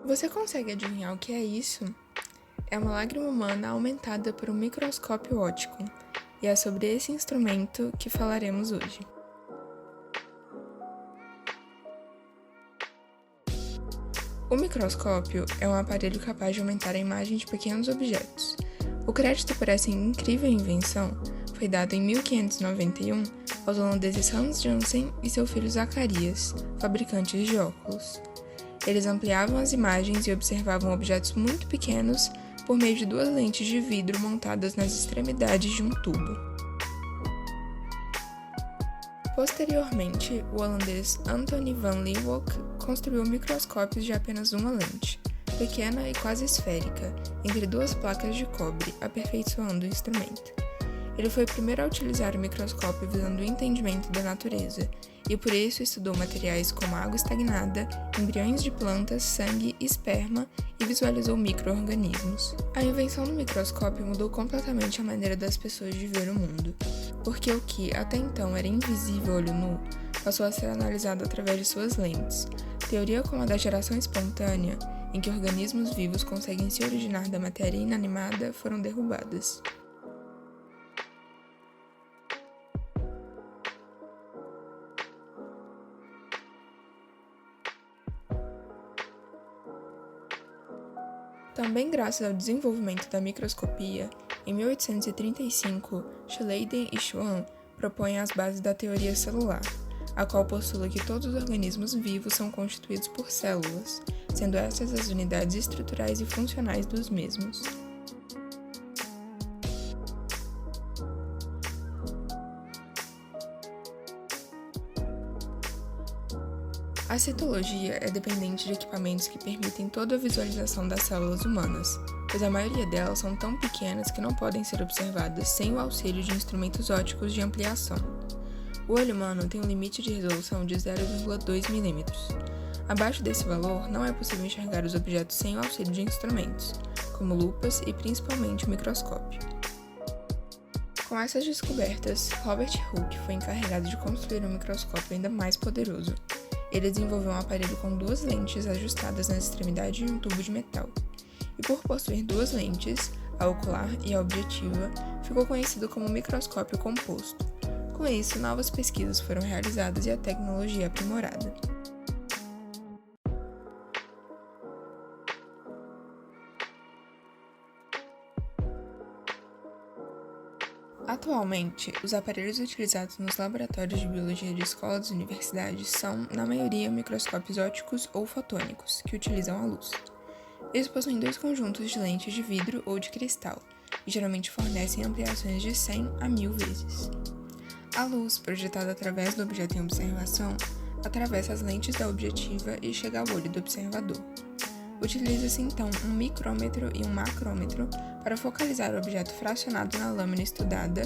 Você consegue adivinhar o que é isso? É uma lágrima humana aumentada por um microscópio óptico, e é sobre esse instrumento que falaremos hoje. O microscópio é um aparelho capaz de aumentar a imagem de pequenos objetos. O crédito por essa incrível invenção foi dado em 1591 aos holandeses Hans Janssen e seu filho Zacarias, fabricantes de óculos. Eles ampliavam as imagens e observavam objetos muito pequenos por meio de duas lentes de vidro montadas nas extremidades de um tubo. Posteriormente, o holandês Antony van Leeuwenhoek construiu microscópios de apenas uma lente, pequena e quase esférica, entre duas placas de cobre, aperfeiçoando o instrumento. Ele foi o primeiro a utilizar o microscópio visando o entendimento da natureza, e por isso estudou materiais como água estagnada, embriões de plantas, sangue, esperma e visualizou micro-organismos. A invenção do microscópio mudou completamente a maneira das pessoas de ver o mundo, porque o que até então era invisível a olho nu passou a ser analisado através de suas lentes. Teoria como a da geração espontânea, em que organismos vivos conseguem se originar da matéria inanimada, foram derrubadas. Também graças ao desenvolvimento da microscopia, em 1835, Schleiden e Schwann propõem as bases da teoria celular, a qual postula que todos os organismos vivos são constituídos por células, sendo essas as unidades estruturais e funcionais dos mesmos. A citologia é dependente de equipamentos que permitem toda a visualização das células humanas, pois a maioria delas são tão pequenas que não podem ser observadas sem o auxílio de instrumentos ópticos de ampliação. O olho humano tem um limite de resolução de 0,2 mm. Abaixo desse valor, não é possível enxergar os objetos sem o auxílio de instrumentos, como lupas e principalmente o microscópio. Com essas descobertas, Robert Hooke foi encarregado de construir um microscópio ainda mais poderoso. Ele desenvolveu um aparelho com duas lentes ajustadas nas extremidades de um tubo de metal. E por possuir duas lentes, a ocular e a objetiva, ficou conhecido como microscópio composto. Com isso, novas pesquisas foram realizadas e a tecnologia aprimorada. Atualmente, os aparelhos utilizados nos laboratórios de biologia de escolas e universidades são, na maioria, microscópios ópticos ou fotônicos, que utilizam a luz. Eles possuem dois conjuntos de lentes de vidro ou de cristal, e geralmente fornecem ampliações de 100 a 1000 vezes. A luz, projetada através do objeto em observação, atravessa as lentes da objetiva e chega ao olho do observador. Utiliza-se então um micrômetro e um macrômetro para focalizar o objeto fracionado na lâmina estudada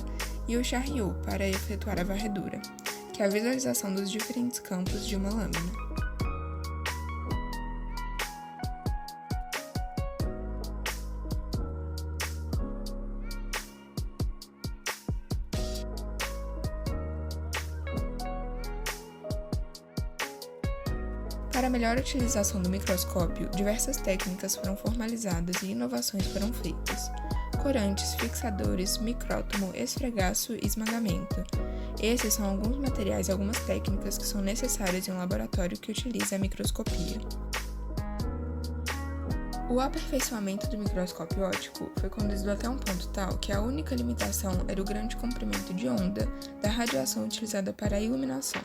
e o chariot para efetuar a varredura, que é a visualização dos diferentes campos de uma lâmina. Para a melhor utilização do microscópio, diversas técnicas foram formalizadas e inovações foram feitas. Corantes, fixadores, micrótomo, esfregaço e esmagamento. Esses são alguns materiais e algumas técnicas que são necessárias em um laboratório que utiliza a microscopia. O aperfeiçoamento do microscópio óptico foi conduzido até um ponto tal que a única limitação era o grande comprimento de onda da radiação utilizada para a iluminação.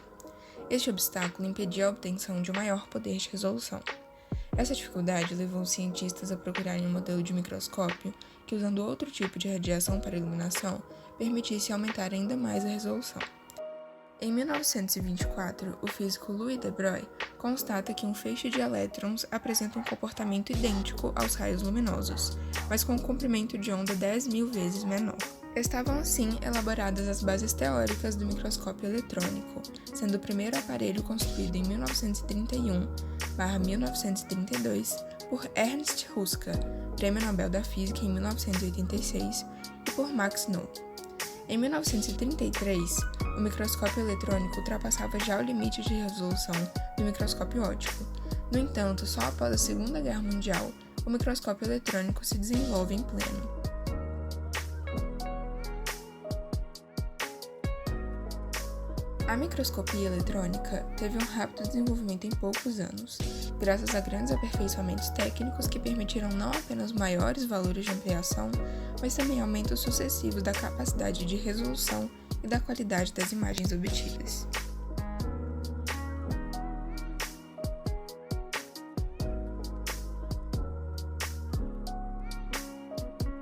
Este obstáculo impedia a obtenção de um maior poder de resolução. Essa dificuldade levou os cientistas a procurarem um modelo de microscópio que, usando outro tipo de radiação para iluminação, permitisse aumentar ainda mais a resolução. Em 1924, o físico Louis de Broglie constata que um feixe de elétrons apresenta um comportamento idêntico aos raios luminosos, mas com um comprimento de onda 10.000 vezes menor. Estavam assim elaboradas as bases teóricas do microscópio eletrônico, sendo o primeiro aparelho construído em 1931/1932 por Ernst Ruska, Prêmio Nobel da Física em 1986, e por Max Neu. Em 1933, o microscópio eletrônico ultrapassava já o limite de resolução do microscópio óptico, No entanto, só após a Segunda Guerra Mundial, o microscópio eletrônico se desenvolve em pleno. A microscopia eletrônica teve um rápido desenvolvimento em poucos anos, graças a grandes aperfeiçoamentos técnicos que permitiram não apenas maiores valores de ampliação, mas também aumentos sucessivos da capacidade de resolução e da qualidade das imagens obtidas.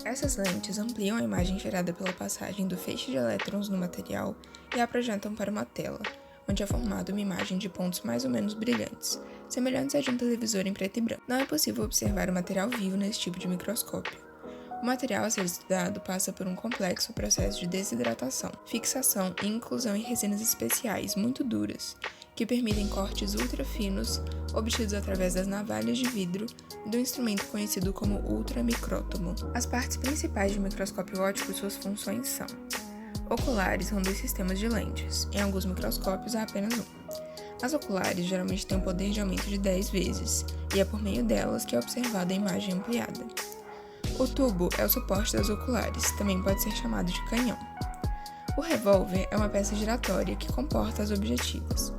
Essas lentes ampliam a imagem gerada pela passagem do feixe de elétrons no material e a projetam para uma tela, onde é formada uma imagem de pontos mais ou menos brilhantes, semelhantes a de um televisor em preto e branco. Não é possível observar o material vivo nesse tipo de microscópio. O material a ser estudado passa por um complexo processo de desidratação, fixação e inclusão em resinas especiais muito duras, que permitem cortes ultra finos obtidos através das navalhas de vidro do instrumento conhecido como ultramicrótomo. As partes principais de um microscópio óptico e suas funções são: oculares são 2 sistemas de lentes, em alguns microscópios há apenas um. As oculares geralmente têm um poder de aumento de 10 vezes, e é por meio delas que é observada a imagem ampliada. O tubo é o suporte das oculares, também pode ser chamado de canhão. O revólver é uma peça giratória que comporta as objetivas.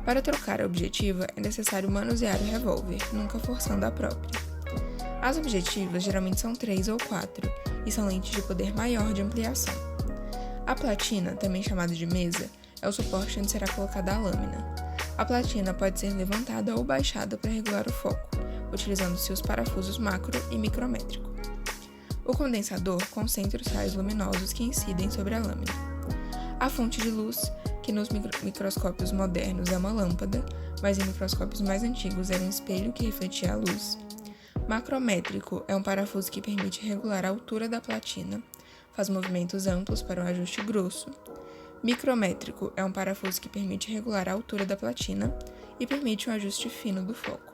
Para trocar a objetiva, é necessário manusear o revólver, nunca forçando a própria. As objetivas geralmente são 3 ou 4, e são lentes de poder maior de ampliação. A platina, também chamada de mesa, é o suporte onde será colocada a lâmina. A platina pode ser levantada ou baixada para regular o foco, utilizando-se os parafusos macro e micrométrico. O condensador concentra os raios luminosos que incidem sobre a lâmina. A fonte de luz, que nos microscópios modernos é uma lâmpada, mas em microscópios mais antigos era um espelho que refletia a luz. Macrométrico é um parafuso que permite regular a altura da platina, faz movimentos amplos para um ajuste grosso. Micrométrico é um parafuso que permite regular a altura da platina e permite um ajuste fino do foco.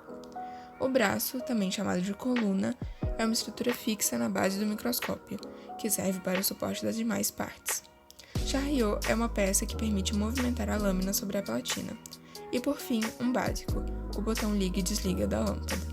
O braço, também chamado de coluna, é uma estrutura fixa na base do microscópio, que serve para o suporte das demais partes. Chariot é uma peça que permite movimentar a lâmina sobre a platina. E por fim, um básico, o botão liga e desliga da lâmpada.